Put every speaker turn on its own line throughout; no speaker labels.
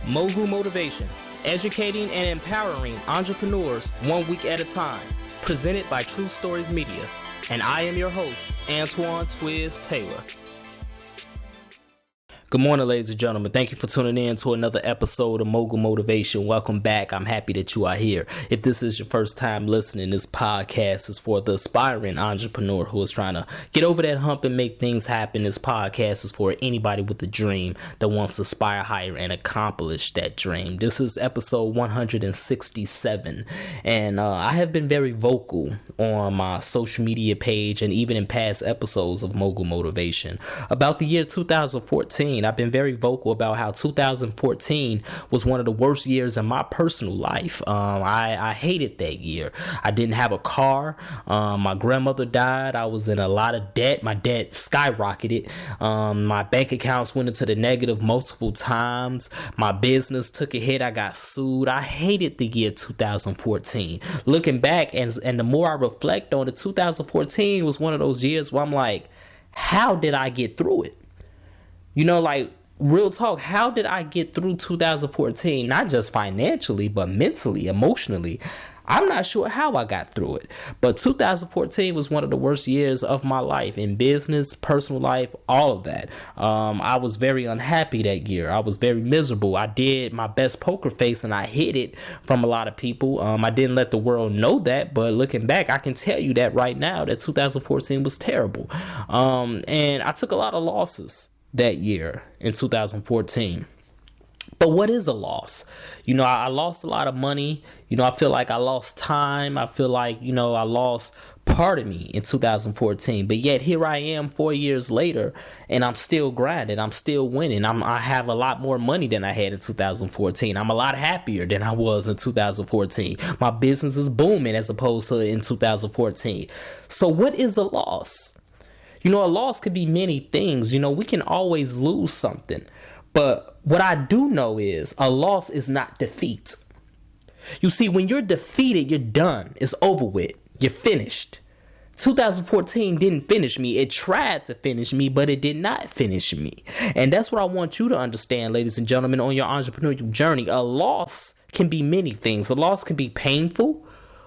Mogul Motivation, educating and empowering entrepreneurs 1 week at a time. Presented by True Stories Media. And I am your host, Antoine Twiz Taylor. Good morning, ladies and gentlemen. Thank you for tuning in to another episode of Mogul Motivation. Welcome back. I'm happy that you are here. If this is your first time listening, this podcast is for the aspiring entrepreneur who is trying to get over that hump and make things happen. This podcast is for anybody with a dream that wants to aspire higher and accomplish that dream. This is episode 167, and I have been very vocal on my social media page and even in past episodes of Mogul Motivation about the year 2014. I've been very vocal about how 2014 was one of the worst years in my personal life. I hated that year. I didn't have a car. My grandmother died. I was in a lot of debt. My debt skyrocketed. My bank accounts went into the negative multiple times. My business took a hit. I got sued. I hated the year 2014. Looking back, and the more I reflect on it, 2014 was one of those years where I'm like, how did I get through it? You know, like, real talk, how did I get through 2014? Not just financially, but mentally, emotionally. I'm not sure how I got through it. But 2014 was one of the worst years of my life in business, personal life, all of that. I was very unhappy that year. I was very miserable. I did my best poker face and I hid it from a lot of people. I didn't let the world know that. But looking back, I can tell you that right now that 2014 was terrible. And I took a lot of losses that year in 2014. But what is a loss? You know, I lost a lot of money. You know, I feel like I lost time. I feel like, you know, I lost part of me in 2014. But yet here I am 4 years later and I'm still grinding. I'm still winning. I have a lot more money than I had in 2014. I'm a lot happier than I was in 2014. My business is booming as opposed to in 2014. So what is a loss? You know, a loss could be many things. You know, we can always lose something. But what I do know is a loss is not defeat. You see, when you're defeated, you're done. It's over with. You're finished. 2014 didn't finish me. It tried to finish me, but it did not finish me. And that's what I want you to understand, ladies and gentlemen, on your entrepreneurial journey. A loss can be many things. A loss can be painful.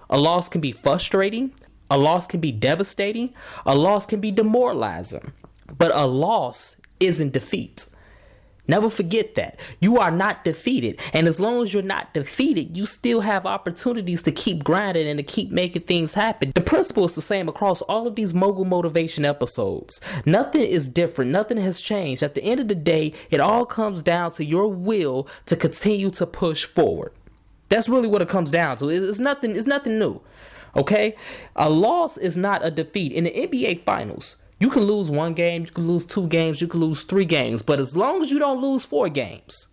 A loss can be frustrating. A loss can be devastating. A loss can be demoralizing. But a loss isn't defeat. Never forget that. You are not defeated. And as long as you're not defeated, you still have opportunities to keep grinding and to keep making things happen. The principle is the same across all of these Mogul Motivation episodes. Nothing is different. Nothing has changed. At the end of the day, it all comes down to your will to continue to push forward. That's really what it comes down to. It's nothing new. Okay? A loss is not a defeat. In the NBA Finals, you can lose one game, you can lose 2 games, you can lose 3 games. But as long as you don't lose 4 games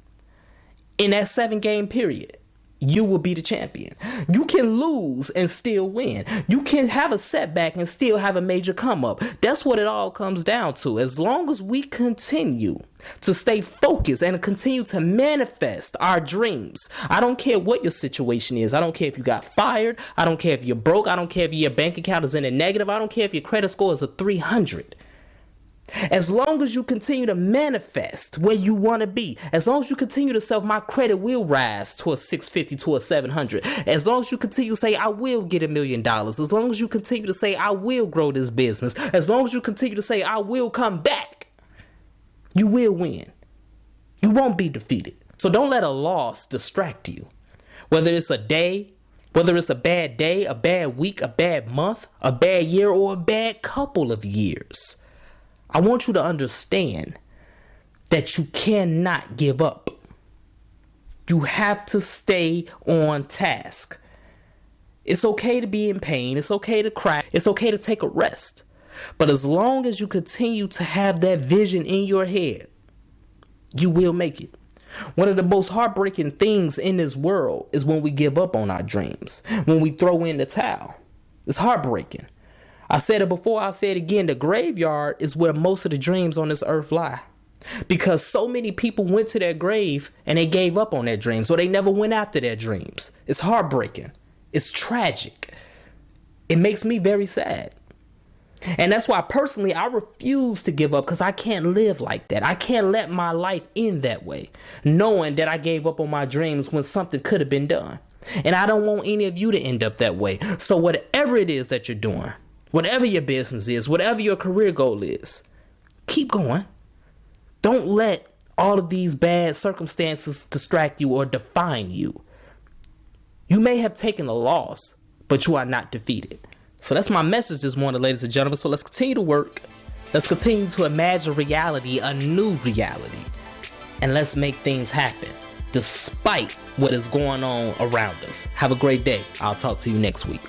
in that 7-game period, you will be the champion. You can lose and still win. You can have a setback and still have a major come up. That's what it all comes down to. As long as we continue to stay focused and continue to manifest our dreams. I don't care what your situation is. I don't care if you got fired. I don't care if you're broke. I don't care if your bank account is in a negative. I don't care if your credit score is a 300. As long as you continue to manifest where you want to be, as long as you continue to say, my credit will rise to a 650, to a 700, as long as you continue to say, I will get $1 million, as long as you continue to say, I will grow this business, as long as you continue to say, I will come back, you will win. You won't be defeated. So don't let a loss distract you. Whether it's a day, whether it's a bad day, a bad week, a bad month, a bad year, or a bad couple of years. I want you to understand that you cannot give up. You have to stay on task. It's okay to be in pain. It's okay to cry. It's okay to take a rest. But as long as you continue to have that vision in your head, you will make it. One of the most heartbreaking things in this world is when we give up on our dreams, when we throw in the towel. It's heartbreaking. I said it before, I'll say it again. The graveyard is where most of the dreams on this earth lie. Because so many people went to their grave and they gave up on their dreams, or they never went after their dreams. It's heartbreaking. It's tragic. It makes me very sad. And that's why personally I refuse to give up, because I can't live like that. I can't let my life end that way, knowing that I gave up on my dreams when something could have been done. And I don't want any of you to end up that way. So whatever it is that you're doing, whatever your business is, whatever your career goal is, keep going. Don't let all of these bad circumstances distract you or define you. You may have taken a loss, but you are not defeated. So that's my message this morning, ladies and gentlemen. So let's continue to work. Let's continue to imagine reality, a new reality. And let's make things happen despite what is going on around us. Have a great day. I'll talk to you next week.